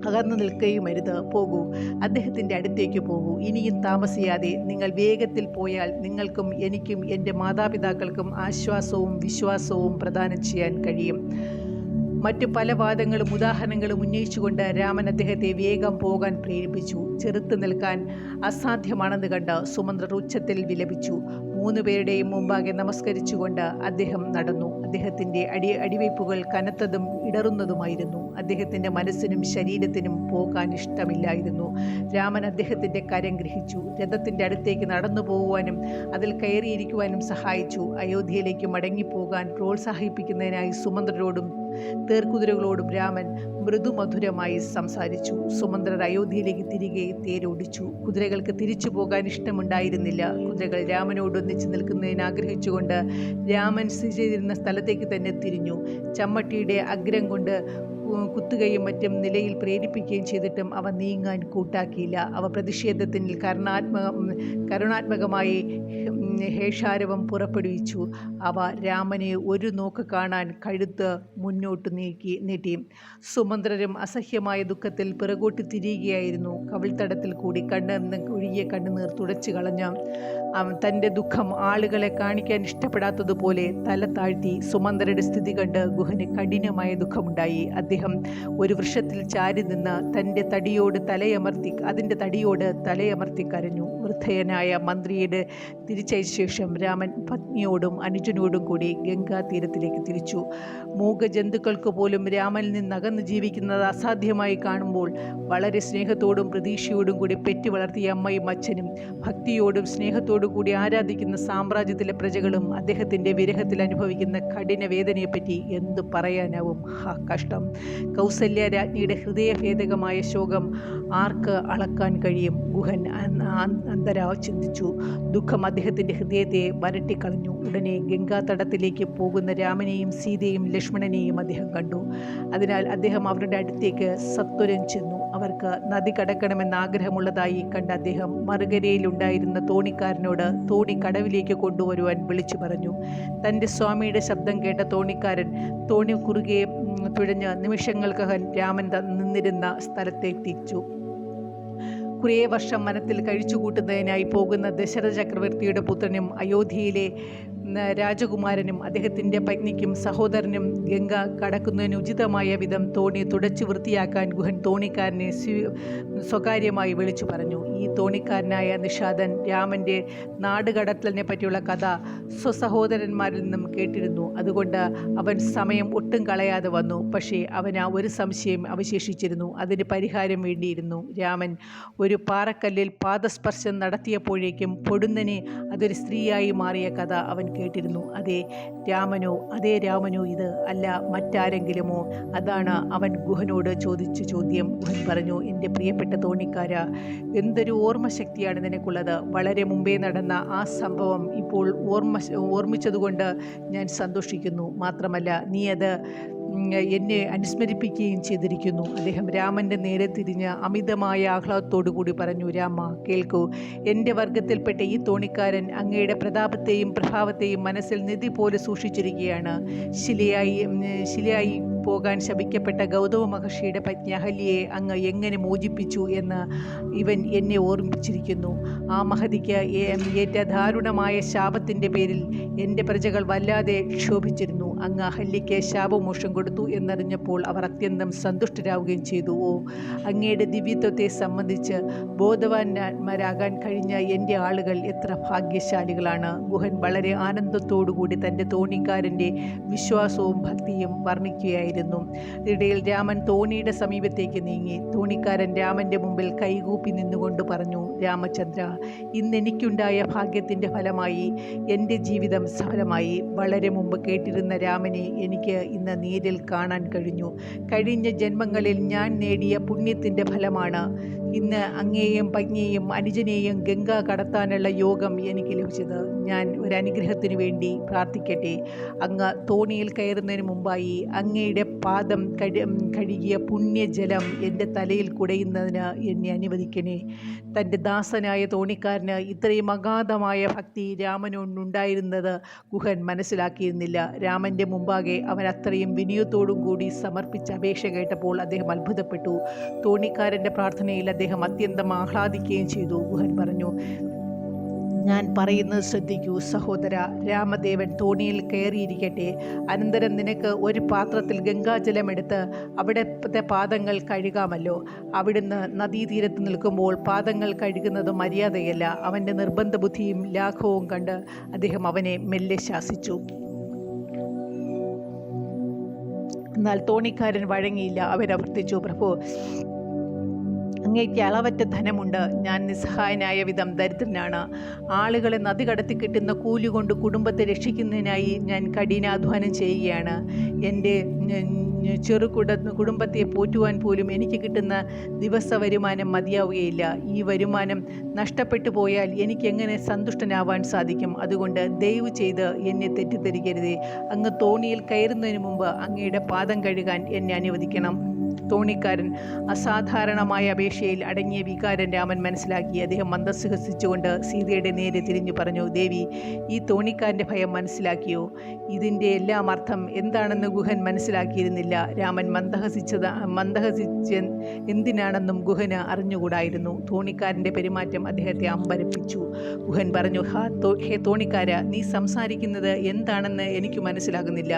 അകന്നു നിൽക്കുകയുമരുത്. പോകൂ, അദ്ദേഹത്തിൻ്റെ അടുത്തേക്ക് പോകൂ. ഇനിയും താമസിയാതെ നിങ്ങൾ വേഗത്തിൽ പോയാൽ നിങ്ങൾക്കും എനിക്കും എൻ്റെ മാതാപിതാക്കൾക്കും ആശ്വാസവും വിശ്വാസവും പ്രദാനം ചെയ്യാൻ കഴിയും. മറ്റു പല വാദങ്ങളും ഉദാഹരണങ്ങളും ഉന്നയിച്ചുകൊണ്ട് രാമൻ അദ്ദേഹത്തെ വേഗം പോകാൻ പ്രേരിപ്പിച്ചു. ചെറുത്ത് നിൽക്കാൻ അസാധ്യമാണെന്ന് കണ്ട് സുമന്ത്രർ ഉച്ചത്തിൽ വിലപിച്ചു. 3 പേരുടെയും മുമ്പാകെ നമസ്കരിച്ചുകൊണ്ട് അദ്ദേഹം നടന്നു. അദ്ദേഹത്തിൻ്റെ അടിവയ്പ്പുകൾ കനത്തതും ഇടറുന്നതുമായിരുന്നു. അദ്ദേഹത്തിൻ്റെ മനസ്സിനും ശരീരത്തിനും പോകാൻ ഇഷ്ടമില്ലായിരുന്നു. രാമൻ അദ്ദേഹത്തിൻ്റെ കരം ഗ്രഹിച്ചു. രഥത്തിൻ്റെ അടുത്തേക്ക് നടന്നു പോകുവാനും അതിൽ കയറിയിരിക്കുവാനും സഹായിച്ചു. അയോധ്യയിലേക്ക് മടങ്ങിപ്പോകാൻ പ്രോത്സാഹിപ്പിക്കുന്നതിനായി സുമന്ത്രരോടും തേർക്കുതിരകളോടും രാമൻ മൃദുമധുരമായി സംസാരിച്ചു. സുമന്ത്രർ അയോധ്യയിലേക്ക് തിരികെ തേരോടിച്ചു. കുതിരകൾക്ക് തിരിച്ചു പോകാൻ ഇഷ്ടമുണ്ടായിരുന്നില്ല. കുതിരകൾ രാമനോടൊന്നിച്ച് നിൽക്കുന്നതിന് ആഗ്രഹിച്ചുകൊണ്ട് രാമൻ സ്ഥിതി ചെയ്തിരുന്ന സ്ഥലത്തേക്ക് തന്നെ തിരിഞ്ഞു. ചമ്മട്ടിയുടെ അഗ്രം കൊണ്ട് കുത്തുകയും മറ്റും നിലയിൽ പ്രേരിപ്പിക്കുകയും ചെയ്തിട്ടും അവ നീങ്ങാൻ കൂട്ടാക്കിയില്ല. അവ പ്രതിഷേധത്തിൽ കരുണാത്മകമായി ഹേഷാരവം പുറപ്പെടുവിച്ചു. അവ രാമനെ ഒരു നോക്ക് കാണാൻ കഴുത്ത് മുന്നോട്ട് നീട്ടി. സുമന്ത്രരും അസഹ്യമായ ദുഃഖത്തിൽ പിറകോട്ട് തിരിയുകയായിരുന്നു. കവിൾത്തടത്തിൽ കൂടി ഒഴുകിയ കണ്ണുനീർ തുടച്ചു കളഞ്ഞ തൻ്റെ ദുഃഖം ആളുകളെ കാണിക്കാൻ ഇഷ്ടപ്പെടാത്തതുപോലെ തല താഴ്ത്തി. സുമന്ത്രരുടെ സ്ഥിതി കണ്ട് ഗുഹന് കഠിനമായ ദുഃഖമുണ്ടായി. അദ്ദേഹം ഒരു വൃക്ഷത്തിൽ ചാരി നിന്ന് അതിൻ്റെ തടിയോട് തലയമർത്തി കരഞ്ഞു. വൃദ്ധയനായ മന്ത്രിയുടെ തിരിച്ചയച്ച ശേഷം രാമൻ പത്നിയോടും അനുജനോടും കൂടി ഗംഗാ തീരത്തിലേക്ക് തിരിച്ചു. മൂകജന്തുക്കൾക്ക് പോലും രാമനിൽ നിന്ന് അകന്ന് ജീവിക്കുന്നത് അസാധ്യമായി കാണുമ്പോൾ വളരെ സ്നേഹത്തോടും പ്രതീക്ഷയോടും കൂടി പെറ്റു വളർത്തിയ അമ്മയും അച്ഛനും ഭക്തിയോടും സ്നേഹത്തോടും കൂടി ആരാധിക്കുന്ന സാമ്രാജ്യത്തിലെ പ്രജകളും അദ്ദേഹത്തിൻ്റെ വിരഹത്തിൽ അനുഭവിക്കുന്ന കഠിന വേദനയെപ്പറ്റി എന്തു പറയാനാവും? കഷ്ടം! കൗസല്യ രാജ്ഞിയുടെ ഹൃദയഭേദകമായ ശോകം ആർക്ക് അളക്കാൻ കഴിയും? ഗുഹൻ അന്തരാ ചിന്തിച്ചു. ദുഃഖം അദ്ദേഹത്തിൻ്റെ ഹൃദയത്തെ വരട്ടിക്കളഞ്ഞു. ഉടനെ ഗംഗാതടത്തിലേക്ക് പോകുന്ന രാമനെയും സീതയും ലക്ഷ്മണനെയും അദ്ദേഹം കണ്ടു. അതിനാൽ അദ്ദേഹം അവരുടെ അടുത്തേക്ക് സത്വരം ചെന്നു. അവർക്ക് നദി കടക്കണമെന്ന് ആഗ്രഹമുള്ളതായി കണ്ട അദ്ദേഹം മറുകരയിലുണ്ടായിരുന്ന തോണിക്കാരനോട് തോണി കടവിലേക്ക് കൊണ്ടുവരുവാൻ വിളിച്ചു പറഞ്ഞു. തൻ്റെ സ്വാമിയുടെ ശബ്ദം കേട്ട തോണിക്കാരൻ തോണി കുറുകെ തുഴഞ്ഞ് നിമിഷങ്ങൾക്കകം രാമൻ നിന്നിരുന്ന സ്ഥലത്തെത്തിച്ചു. കുറേ വർഷം വനത്തിൽ കഴിച്ചുകൂട്ടുന്നതിനായി പോകുന്ന ദശരഥ ചക്രവർത്തിയുടെ പുത്രനും അയോധ്യയിലെ രാജകുമാരനും അദ്ദേഹത്തിൻ്റെ പത്നിക്കും സഹോദരനും ഗംഗ കടക്കുന്നതിന് ഉചിതമായ വിധം തോണി തുടച്ചു വൃത്തിയാക്കാൻ ഗുഹൻ തോണിക്കാരനെ സ്വകാര്യമായി വിളിച്ചു പറഞ്ഞു. ഈ തോണിക്കാരനായ നിഷാദൻ രാമൻ്റെ നാടുകടത്തലിനെ പറ്റിയുള്ള കഥ സ്വസഹോദരന്മാരിൽ നിന്നും കേട്ടിരുന്നു. അതുകൊണ്ട് അവൻ സമയം ഒട്ടും കളയാതെ വന്നു. പക്ഷേ അവന് ഒരു സംശയം അവശേഷിച്ചിരുന്നു. അതിന് പരിഹാരം വേണ്ടിയിരുന്നു. രാമൻ ഒരു പാറക്കല്ലിൽ പാദസ്പർശം നടത്തിയപ്പോഴേക്കും പൊടുന്നനെ അതൊരു സ്ത്രീയായി മാറിയ കഥ അവൻ കേട്ടിരുന്നു. അതേ രാമനോ ഇത് അല്ല മറ്റാരെങ്കിലുമോ? അതാണ് അവൻ ഗുഹനോട് ചോദിച്ച ചോദ്യം. ഗുഹൻ പറഞ്ഞു, എൻ്റെ പ്രിയപ്പെട്ട തോണിക്കാര, എന്തൊരു ഓർമ്മശക്തിയാണ് നിനക്കുള്ളത്. വളരെ മുമ്പേ നടന്ന ആ സംഭവം ഇപ്പോൾ ഓർമ്മിച്ചതുകൊണ്ട് ഞാൻ സന്തോഷിക്കുന്നു. മാത്രമല്ല നീ അത് എന്നെ അനുസ്മരിപ്പിക്കുകയും ചെയ്തിരിക്കുന്നു. അദ്ദേഹം രാമൻ്റെ നേരെ തിരിഞ്ഞ് അമിതമായ ആഹ്ലാദത്തോടു കൂടി പറഞ്ഞു, രാമ കേൾക്കൂ, എൻ്റെ വർഗത്തിൽപ്പെട്ട ഈ തോണിക്കാരൻ അങ്ങയുടെ പ്രതാപത്തെയും പ്രഭാവത്തെയും മനസ്സിൽ നിധി പോലെ സൂക്ഷിച്ചിരിക്കുകയാണ്. ശിലയായി പോകാൻ ശപിക്കപ്പെട്ട ഗൗതമ മഹർഷിയുടെ പത്നി അഹല്യയെ അങ്ങ് എങ്ങനെ മോചിപ്പിച്ചു എന്ന് ഇവൻ എന്നെ ഓർമ്മിപ്പിച്ചിരിക്കുന്നു. ആ മഹതിക്ക് ഏറ്റ ദാരുണമായ ശാപത്തിൻ്റെ പേരിൽ എൻ്റെ പ്രജകൾ വല്ലാതെ ക്ഷോഭിച്ചിരുന്നു. അങ്ങ് അഹല്യയ്ക്ക് ശാപമോക്ഷം കൊടുത്തു എന്നറിഞ്ഞപ്പോൾ അവർ അത്യന്തം സന്തുഷ്ടരാവുകയും ചെയ്തു. ഓ, അങ്ങയുടെ ദിവ്യത്വത്തെ സംബന്ധിച്ച് ബോധവാന്മാരാകാൻ കഴിഞ്ഞ എൻ്റെ ആളുകൾ എത്ര ഭാഗ്യശാലികളാണ്. ഗുഹൻ വളരെ ആനന്ദത്തോടുകൂടി തൻ്റെ തോണിക്കാരൻ്റെ വിശ്വാസവും ഭക്തിയും വർണ്ണിക്കുകയായിരുന്നു. ഇതിനിടയിൽ രാമൻ തോണിയുടെ സമീപത്തേക്ക് നീങ്ങി. തോണിക്കാരൻ രാമൻ്റെ മുമ്പിൽ കൈകൂപ്പി നിന്നുകൊണ്ട് പറഞ്ഞു, രാമചന്ദ്ര, ഇന്നെനിക്കുണ്ടായ ഭാഗ്യത്തിൻ്റെ ഫലമായി എൻ്റെ ജീവിതം സഫലമായി. വളരെ മുമ്പ് കേട്ടിരുന്ന രാമനെ എനിക്ക് ഇന്ന് നേരിൽ കാണാൻ കഴിഞ്ഞു. കഴിഞ്ഞ ജന്മങ്ങളിൽ ഞാൻ നേടിയ പുണ്യത്തിൻ്റെ ഫലമാണ് ഇന്ന് അങ്ങയെയും പത്നിയെയും അനുജനെയും ഗംഗ കടത്താനുള്ള യോഗം എനിക്ക് ലഭിച്ചത്. ഞാൻ ഒരു അനുഗ്രഹത്തിനു വേണ്ടി പ്രാർത്ഥിക്കട്ടെ. അങ്ങ് തോണിയിൽ കയറുന്നതിന് മുമ്പായി അങ്ങയുടെ പാദം കഴുകിയ പുണ്യജലം എൻ്റെ തലയിൽ കുടയുന്നതിന് എന്നെ അനുവദിക്കണേ. തൻ്റെ ദാസനായ തോണിക്കാരന് ഇത്രയും അഗാധമായ ഭക്തി രാമനോടുണ്ടായിരുന്നത് ഗുഹൻ മനസ്സിലാക്കിയിരുന്നില്ല. രാമൻ്റെ മുമ്പാകെ അവൻ അത്രയും വിനയത്തോടും കൂടി സമർപ്പിച്ച അപേക്ഷ കേട്ടപ്പോൾ അദ്ദേഹം അത്ഭുതപ്പെട്ടു. തോണിക്കാരൻ്റെ പ്രാർത്ഥനയിൽ അദ്ദേഹം അത്യന്തം ആഹ്ലാദിക്കുകയും ചെയ്തു. ഗുഹൻ പറഞ്ഞു, ഞാൻ പറയുന്നത് ശ്രദ്ധിക്കൂ സഹോദര. രാമദേവൻ തോണിയിൽ കയറിയിരിക്കട്ടെ. അനന്തരം നിനക്ക് ഒരു പാത്രത്തിൽ ഗംഗാജലമെടുത്ത് അവിടുത്തെ പാദങ്ങൾ കഴുകാമല്ലോ. അവിടുന്ന് നദീതീരത്ത് നിൽക്കുമ്പോൾ പാദങ്ങൾ കഴുകുന്നത് മര്യാദയല്ല. അവൻ്റെ നിർബന്ധ ബുദ്ധിയും ലാഘവവും കണ്ട് അദ്ദേഹം അവനെ മെല്ലെ ശാസിച്ചു. എന്നാൽ തോണിക്കാരൻ വഴങ്ങിയില്ല. അവൻ ആവർത്തിച്ചു, പ്രഭു, അങ്ങേക്ക് അളവറ്റ ധനമുണ്ട്. ഞാൻ നിസ്സഹായനായ വിധം ദരിദ്രനാണ്. ആളുകളെ നദി കടത്തി കിട്ടുന്ന കൂലി കൊണ്ട് കുടുംബത്തെ രക്ഷിക്കുന്നതിനായി ഞാൻ കഠിനാധ്വാനം ചെയ്യുകയാണ്. എൻ്റെ കുടുംബത്തെ പോറ്റുവാൻ പോലും എനിക്ക് കിട്ടുന്ന ദിവസ വരുമാനം മതിയാവുകയില്ല. ഈ വരുമാനം നഷ്ടപ്പെട്ടു പോയാൽ എനിക്കെങ്ങനെ സന്തുഷ്ടനാവാൻ സാധിക്കും? അതുകൊണ്ട് ദയവ് ചെയ്ത് എന്നെ തെറ്റിദ്ധരിക്കരുതേ. അങ്ങ് തോണിയിൽ കയറുന്നതിന് മുമ്പ് അങ്ങയുടെ പാദം കഴുകാൻ എന്നെ അനുവദിക്കണം. തോണിക്കാരൻ അസാധാരണമായ അപേക്ഷയിൽ അടങ്ങിയ വികാരം രാമൻ മനസ്സിലാക്കി. അദ്ദേഹം മന്ദസ്ഹസിച്ചുകൊണ്ട് സീതയുടെ നേരെ തിരിഞ്ഞു പറഞ്ഞു, ദേവി, ഈ തോണിക്കാരൻ്റെ ഭയം മനസ്സിലാക്കിയോ? ഇതിൻ്റെ എല്ലാം അർത്ഥം എന്താണെന്ന് ഗുഹൻ മനസ്സിലാക്കിയിരുന്നില്ല. രാമൻ മന്ദഹസിച്ച് എന്തിനാണെന്നും ഗുഹന് അറിഞ്ഞുകൂടായിരുന്നു. തോണിക്കാരൻ്റെ പെരുമാറ്റം അദ്ദേഹത്തെ അമ്പരപ്പിച്ചു. ഗുഹൻ പറഞ്ഞു, ഹേ തോണിക്കാര, നീ സംസാരിക്കുന്നത് എന്താണെന്ന് എനിക്ക് മനസ്സിലാകുന്നില്ല.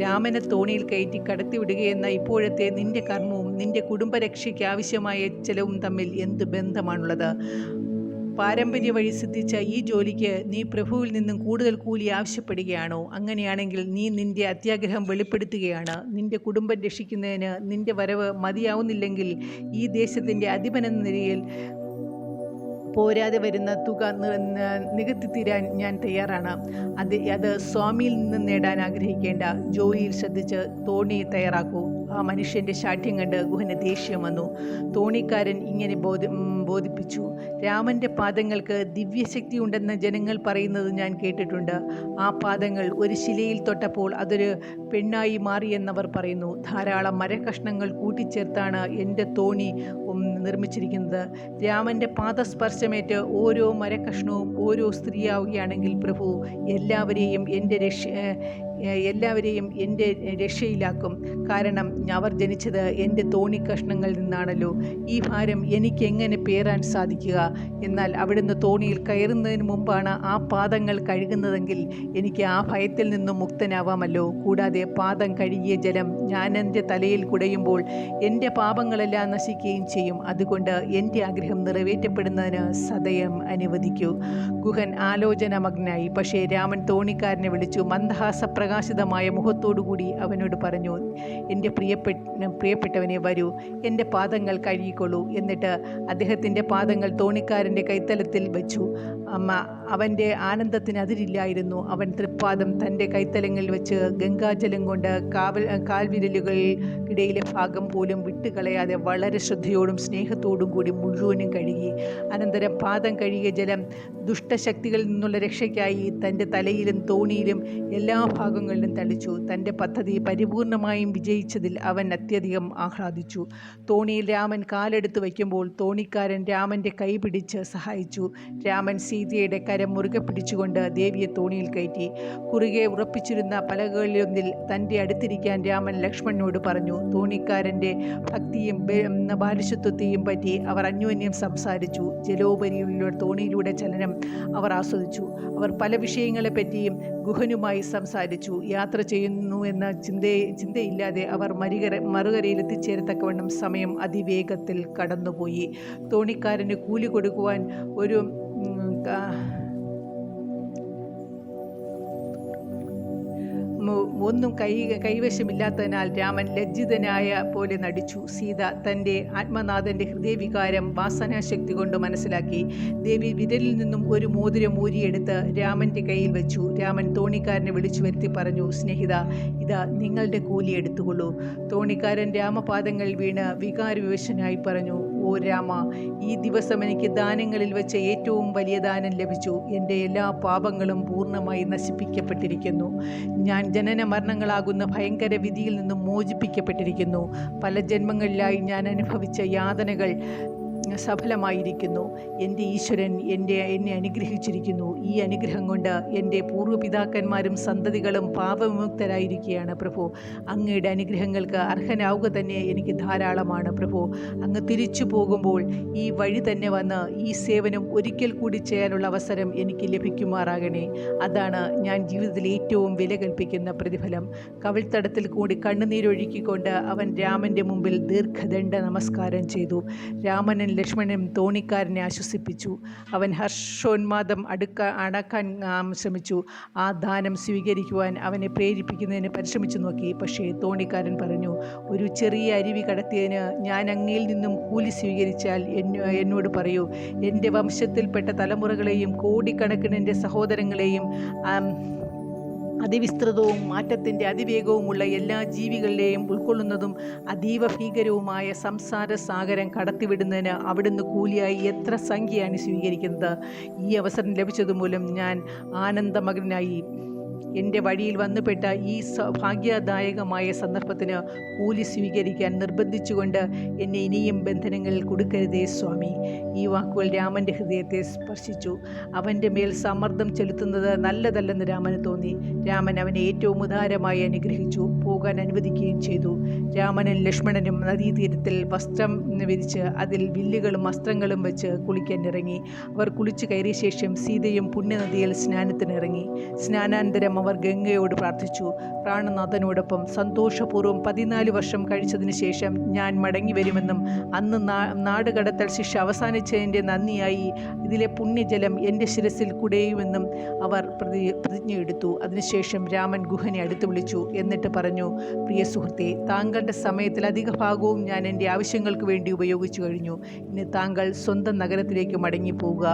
രാമനെ തോണിയിൽ കയറ്റി കടത്തിവിടുകയെന്ന ഇപ്പോഴത്തെ നിന്റെ കർമ്മവും നിന്റെ കുടുംബരക്ഷയ്ക്ക് ആവശ്യമായ ചെലവും തമ്മിൽ എന്ത് ബന്ധമാണുള്ളത്? പാരമ്പര്യ വഴി സിദ്ധിച്ച ഈ ജോലിക്ക് നീ പ്രഭുവിൽ നിന്നും കൂടുതൽ കൂലി ആവശ്യപ്പെടുകയാണോ? അങ്ങനെയാണെങ്കിൽ നീ നിന്റെ അത്യാഗ്രഹം വെളിപ്പെടുത്തുകയാണ്. നിന്റെ കുടുംബം രക്ഷിക്കുന്നതിന് നിന്റെ വരവ് മതിയാവുന്നില്ലെങ്കിൽ ഈ ദേശത്തിൻ്റെ അധിപനെന്ന നിലയിൽ പോരാതെ വരുന്ന തുക നികത്തി തീരാൻ ഞാൻ തയ്യാറാണ്. അത് സ്വാമിയിൽ നിന്ന് നേടാൻ ആഗ്രഹിക്കേണ്ട. ജോലിയിൽ ശ്രദ്ധിച്ച് തോണി തയ്യാറാക്കൂ. ആ മനുഷ്യൻ്റെ ശാഠ്യം കണ്ട് ഗുഹന് ദേഷ്യം വന്നു. തോണിക്കാരൻ ഇങ്ങനെ ബോധിപ്പിച്ചു: രാമൻ്റെ പാദങ്ങൾക്ക് ദിവ്യശക്തി ഉണ്ടെന്ന് ജനങ്ങൾ പറയുന്നത് ഞാൻ കേട്ടിട്ടുണ്ട്. ആ പാദങ്ങൾ ഒരു ശിലയിൽ തൊട്ടപ്പോൾ അതൊരു പെണ്ണായി മാറിയെന്നവർ പറയുന്നു. ധാരാളം മരക്കഷ്ണങ്ങൾ കൂട്ടിച്ചേർത്താണ് എൻ്റെ തോണി നിർമ്മിച്ചിരിക്കുന്നത്. രാമൻ്റെ പാദസ്പർശമേറ്റ് ഓരോ മരക്കഷ്ണവും ഓരോ സ്ത്രീയാവുകയാണെങ്കിൽ പ്രഭു എല്ലാവരെയും എൻ്റെ രക്ഷയിലാക്കും. കാരണം അവർ ജനിച്ചത് എൻ്റെ തോണി കഷ്ണങ്ങളിൽ നിന്നാണല്ലോ. ഈ ഭാരം എനിക്ക് എങ്ങനെ പേറാൻ സാധിക്കുക? എന്നാൽ അവിടുന്ന് തോണിയിൽ കയറുന്നതിന് മുമ്പാണ് ആ പാദങ്ങൾ കഴുകുന്നതെങ്കിൽ എനിക്ക് ആ ഭയത്തിൽ നിന്നും മുക്തനാവാമല്ലോ. കൂടാതെ പാദം കഴുകിയ ജലം ഞാൻ എൻ്റെ തലയിൽ കുടയുമ്പോൾ എൻ്റെ പാപങ്ങളെല്ലാം നശിക്കുകയും ചെയ്യും. അതുകൊണ്ട് എൻ്റെ ആഗ്രഹം നിറവേറ്റപ്പെടുന്നതിന് സദയം അനുവദിക്കൂ. ഗുഹൻ ആലോചനാമഗ്നായി. പക്ഷേ രാമൻ തോണിക്കാരനെ വിളിച്ചു മന്ദഹാസപ്രകാശിതമായ മുഖത്തോടുകൂടി അവനോട് പറഞ്ഞു: എൻ്റെ പ്രിയപ്പെട്ടവനെ, വരൂ, എൻ്റെ പാദങ്ങൾ കഴുകിക്കൊള്ളൂ. എന്നിട്ട് അദ്ദേഹത്തിൻ്റെ പാദങ്ങൾ തോണിക്കാരൻ്റെ കൈത്തലത്തിൽ വെച്ചു. അവൻ്റെ ആനന്ദത്തിന് അതിരില്ലായിരുന്നു. അവൻ തൃപ്പാദം തൻ്റെ കൈത്തലങ്ങളിൽ വെച്ച് ഗംഗാജലം കൊണ്ട് കാൽവിരലുകൾക്കിടയിലെ ഭാഗം പോലും വിട്ടുകളയാതെ വളരെ ശ്രദ്ധയോടും സ്നേഹത്തോടും കൂടി മുഴുവനും കഴുകി. അനന്തരം പാദം കഴുകിയ ജലം ദുഷ്ടശക്തികളിൽ നിന്നുള്ള രക്ഷയ്ക്കായി തൻ്റെ തലയിലും തോണിയിലും എല്ലാ ഭാഗങ്ങളിലും തളിച്ചു. തൻ്റെ പദ്ധതി പരിപൂർണമായും വിജയിച്ചതിൽ അവൻ അത്യധികം ആഹ്ലാദിച്ചു. തോണിയിൽ രാമൻ കാലെടുത്ത് വയ്ക്കുമ്പോൾ തോണിക്കാരൻ രാമൻ്റെ കൈ പിടിച്ച് സഹായിച്ചു. രാമൻ സീതയുടെ കരം മുറുകെ പിടിച്ചുകൊണ്ട് ദേവിയെ തോണിയിൽ കയറ്റി. കുറുകെ ഉറപ്പിച്ചിരുന്ന പലകളിലൊന്നിൽ തൻ്റെ അടുത്തിരിക്കാൻ രാമൻ ലക്ഷ്മണനോട് പറഞ്ഞു. തോണിക്കാരൻ്റെ ഭക്തിയും ബാലിശത്വത്തെയും പറ്റി അവർ അന്യോന്യം സംസാരിച്ചു. ജലോപരിയിലുള്ള തോണിയിലൂടെ ചലനം അവർ ആസ്വദിച്ചു. അവർ പല വിഷയങ്ങളെപ്പറ്റിയും ഗുഹനുമായി സംസാരിച്ചു. യാത്ര ചെയ്യുന്നു എന്ന ചിന്തയില്ലാതെ അവർ മറുകരയിൽ എത്തിച്ചേരത്തക്കവണ്ണം സമയം അതിവേഗത്തിൽ കടന്നുപോയി. തോണിക്കാരന് കൂലി കൊടുക്കുവാൻ ഒന്നും കൈവശമില്ലാത്തതിനാൽ രാമൻ ലജ്ജിതനായ പോലെ നടിച്ചു. സീത തൻ്റെ ആത്മനാഥൻ്റെ ഹൃദയവികാരം വാസനാശക്തി കൊണ്ട് മനസ്സിലാക്കി. ദേവി വിരലിൽ നിന്നും ഒരു മോതിരം ഊരിയെടുത്ത് രാമൻ്റെ കയ്യിൽ വെച്ചു. രാമൻ തോണിക്കാരനെ വിളിച്ചു വരുത്തി പറഞ്ഞു: സ്നേഹിത, ഇതാ നിങ്ങളുടെ കൂലി എടുത്തുകൊള്ളൂ. തോണിക്കാരൻ രാമപാദങ്ങൾ വീണ് വികാരവിവശനായി പറഞ്ഞു: ഓ രാമ, ഈ ദിവസം എനിക്ക് ദാനങ്ങളിൽ വെച്ച് ഏറ്റവും വലിയ ദാനം ലഭിച്ചു. എൻ്റെ എല്ലാ പാപങ്ങളും പൂർണ്ണമായി നശിപ്പിക്കപ്പെട്ടിരിക്കുന്നു. ഞാൻ ജനന മരണങ്ങളാകുന്ന ഭയങ്കര വിധിയിൽ നിന്നും മോചിപ്പിക്കപ്പെട്ടിരിക്കുന്നു. പല ജന്മങ്ങളിലായി ഞാൻ അനുഭവിച്ച യാതനകൾ സഫലമായിരിക്കുന്നു. എൻ്റെ ഈശ്വരൻ എന്നെ അനുഗ്രഹിച്ചിരിക്കുന്നു. ഈ അനുഗ്രഹം കൊണ്ട് എൻ്റെ പൂർവ്വപിതാക്കന്മാരും സന്തതികളും പാപവിമുക്തരായിരിക്കുകയാണ് പ്രഭു. അങ്ങയുടെ അനുഗ്രഹങ്ങൾക്ക് അർഹനാവുക തന്നെ എനിക്ക് ധാരാളമാണ് പ്രഭു. അങ്ങ് തിരിച്ചു പോകുമ്പോൾ ഈ വഴി തന്നെ വന്ന് ഈ സേവനം ഒരിക്കൽ കൂടി ചെയ്യാനുള്ള അവസരം എനിക്ക് ലഭിക്കുമാറാകണേ. അതാണ് ഞാൻ ജീവിതത്തിൽ ഏറ്റവും വില കൽപ്പിക്കുന്ന പ്രതിഫലം. കവിൾത്തടത്തിൽ കൂടി കണ്ണുനീരൊഴുക്കിക്കൊണ്ട് അവൻ രാമൻ്റെ മുമ്പിൽ ദീർഘദണ്ഡ നമസ്കാരം ചെയ്തു. രാമനും ലക്ഷ്മണനും തോണിക്കാരനെ ആശ്വസിപ്പിച്ചു. അവൻ ഹർഷോന്മാദം അടക്കാൻ ശ്രമിച്ചു. ആ ദാനം സ്വീകരിക്കുവാൻ അവനെ പ്രേരിപ്പിക്കുന്നതിന് പരിശ്രമിച്ചു നോക്കി. പക്ഷേ തോണിക്കാരൻ പറഞ്ഞു: ഒരു ചെറിയ അരുവി കടത്തിയതിന് ഞാൻ അങ്ങയിൽ നിന്നും കൂലി സ്വീകരിച്ചാൽ എന്നോട് പറയൂ. എൻ്റെ വംശത്തിൽപ്പെട്ട തലമുറകളെയും കോടിക്കണക്കിന് എൻ്റെ സഹോദരങ്ങളെയും അതിവിസ്തൃതവും മാറ്റത്തിൻ്റെ അതിവേഗവുമുള്ള എല്ലാ ജീവികളെയും ഉൾക്കൊള്ളുന്നതും അതീവ ഭീകരവുമായ സംസാര സാഗരം കടത്തിവിടുന്നതിന് അവിടുന്ന് കൂലിയായി എത്ര സംഖ്യയാണ് സ്വീകരിക്കുന്നത്? ഈ അവസരം ലഭിച്ചതുമൂലം ഞാൻ ആനന്ദമഗ്നായി. എൻ്റെ വഴിയിൽ വന്നുപെട്ട ഈ ഭാഗ്യദായകമായ സന്ദർഭത്തിന് കൂലി സ്വീകരിക്കാൻ നിർബന്ധിച്ചുകൊണ്ട് എന്നെ ഇനിയും ബന്ധനങ്ങളിൽ കൊടുക്കരുതേ സ്വാമി. ഈ വാക്കുകൾ രാമൻ്റെ ഹൃദയത്തെ സ്പർശിച്ചു. അവൻ്റെ മേൽ സമ്മർദ്ദം ചെലുത്തുന്നത് നല്ലതല്ലെന്ന് രാമന് തോന്നി. രാമൻ അവനെ ഏറ്റവും ഉദാരമായി അനുഗ്രഹിച്ചു, പോകാൻ അനുവദിക്കുകയും ചെയ്തു. രാമനും ലക്ഷ്മണനും നദീതീരത്തിൽ വസ്ത്രം വിരിച്ച് അതിൽ വില്ലുകളും വസ്ത്രങ്ങളും വെച്ച് കുളിക്കാൻ ഇറങ്ങി. അവർ കുളിച്ചു കയറിയ ശേഷം സീതയും പുണ്യനദിയിൽ സ്നാനത്തിനിറങ്ങി. സ്നാനാനന്തരം അവർ ഗംഗയോട് പ്രാർത്ഥിച്ചു. പ്രാണനാഥനോടൊപ്പം സന്തോഷപൂർവ്വം 14 വർഷം കഴിച്ചതിന് ശേഷം ഞാൻ മടങ്ങി വരുമെന്നും അന്ന് നാടുകടത്തൽ ശിക്ഷ അവസാനിച്ചതിൻ്റെ നന്ദിയായി ഇതിലെ പുണ്യജലം എൻ്റെ ശിരസിൽ കുടയുമെന്നും അവർ പ്രതിജ്ഞയെടുത്തു. അതിനുശേഷം രാമൻ ഗുഹനെ അടുത്ത് വിളിച്ചു. എന്നിട്ട് പറഞ്ഞു: പ്രിയ സുഹൃത്തെ, താങ്കളുടെ സമയത്തിൽ അധിക ഭാഗവും ഞാൻ എൻ്റെ ആവശ്യങ്ങൾക്ക് വേണ്ടി ഉപയോഗിച്ചു കഴിഞ്ഞു. ഇനി താങ്കൾ സ്വന്തം നഗരത്തിലേക്ക് മടങ്ങിപ്പോവുക.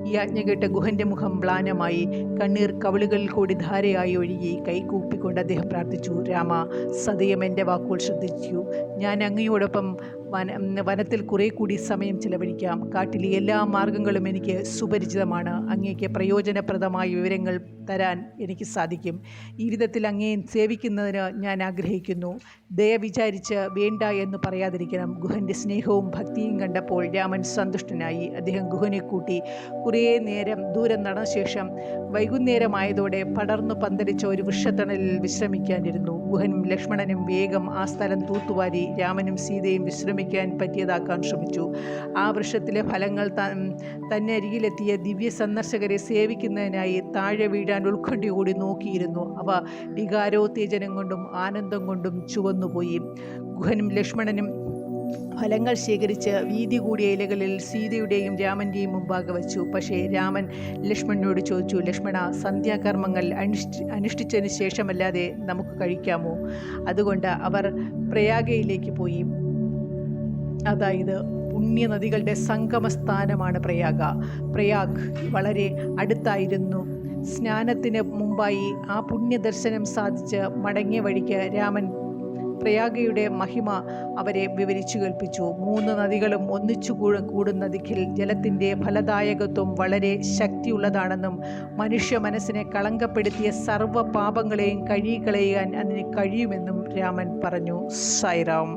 ഈ ആജ്ഞ കേട്ട ഗുഹൻ്റെ മുഖം മ്ലാനമായി. കണ്ണീർ കവിളുകളിൽ കൂടി ധാരാളം ധാരയായി ഒഴുകി. കൈകൂപ്പിക്കൊണ്ട് അദ്ദേഹം പ്രാർത്ഥിച്ചു, രാമ, സദയം എൻ്റെ വാക്കുകൾ ശ്രദ്ധിച്ചു. ഞാൻ അങ്ങയോടൊപ്പം വനത്തിൽ കുറേ കൂടി സമയം ചിലവഴിക്കാം. കാട്ടിലെ എല്ലാ മാർഗങ്ങളും എനിക്ക് സുപരിചിതമാണ്. അങ്ങേക്ക് പ്രയോജനപ്രദമായ വിവരങ്ങൾ തരാൻ എനിക്ക് സാധിക്കും. ഈ വിധത്തിൽ അങ്ങയെ സേവിക്കുന്നതിന് ഞാൻ ആഗ്രഹിക്കുന്നു. ദയ വിചാരിച്ച് വേണ്ട എന്ന് പറയാതിരിക്കണം. ഗുഹൻ്റെ സ്നേഹവും ഭക്തിയും കണ്ടപ്പോൾ രാമൻ സന്തുഷ്ടനായി. അദ്ദേഹം ഗുഹനെ കൂട്ടി കുറേ നേരം ദൂരം നടന്ന ശേഷം വൈകുന്നേരമായതോടെ പടർന്നു പന്തലിച്ച ഒരു വൃക്ഷത്തണലിൽ വിശ്രമിക്കാനിരുന്നു. ഗുഹനും ലക്ഷ്മണനും വേഗം ആ സ്ഥലം തൂത്തുവാരി രാമനും സീതയും വിശ്രമിക്കാൻ പറ്റിയതാക്കാൻ ശ്രമിച്ചു. ആ വൃക്ഷത്തിലെ ഫലങ്ങൾ തന്നെ അരികിലെത്തിയ ദിവ്യ സന്ദർശകരെ സേവിക്കുന്നതിനായി താഴെ വീഴാൻ ഉത്കണ്ഠയോടെ നോക്കിയിരുന്നു. അവ വികാരോത്തേജനം കൊണ്ടും ആനന്ദം കൊണ്ടും ചുവന്നുപോയി. ഗുഹനും ലക്ഷ്മണനും ഫലങ്ങൾ ശേഖരിച്ച് വീതി കൂടിയ ഇലകളിൽ സീതയുടെയും രാമൻ്റെയും മുമ്പാകെ വച്ചു. പക്ഷേ രാമൻ ലക്ഷ്മണനോട് ചോദിച്ചു, ലക്ഷ്മണ, സന്ധ്യാകർമ്മങ്ങൾ അനുഷ്ഠിച്ചതിന് ശേഷമല്ലാതെ നമുക്ക് കഴിക്കാമോ? അതുകൊണ്ട് അവർ പ്രയാഗയിലേക്ക് പോയി. അതായത് പുണ്യനദികളുടെ സംഗമസ്ഥാനമാണ് പ്രയാഗ് വളരെ അടുത്തായിരുന്നു. സ്നാനത്തിന് മുമ്പായി ആ പുണ്യദർശനം സാധിച്ച് മടങ്ങിയ വഴിക്ക് രാമൻ പ്രയാഗയുടെ മഹിമ അവരെ വിവരിച്ചു കേൾപ്പിച്ചു. 3 നദികളും ഒന്നിച്ചു കൂടുന്ന ദിക്കിൽ ജലത്തിൻ്റെ ഫലദായകത്വം വളരെ ശക്തിയുള്ളതാണെന്നും മനുഷ്യ മനസ്സിനെ കളങ്കപ്പെടുത്തിയ സർവ്വ പാപങ്ങളെയും കഴുകിക്കളയാൻ അതിന് കഴിയുമെന്നും രാമൻ പറഞ്ഞു. സായിറാം.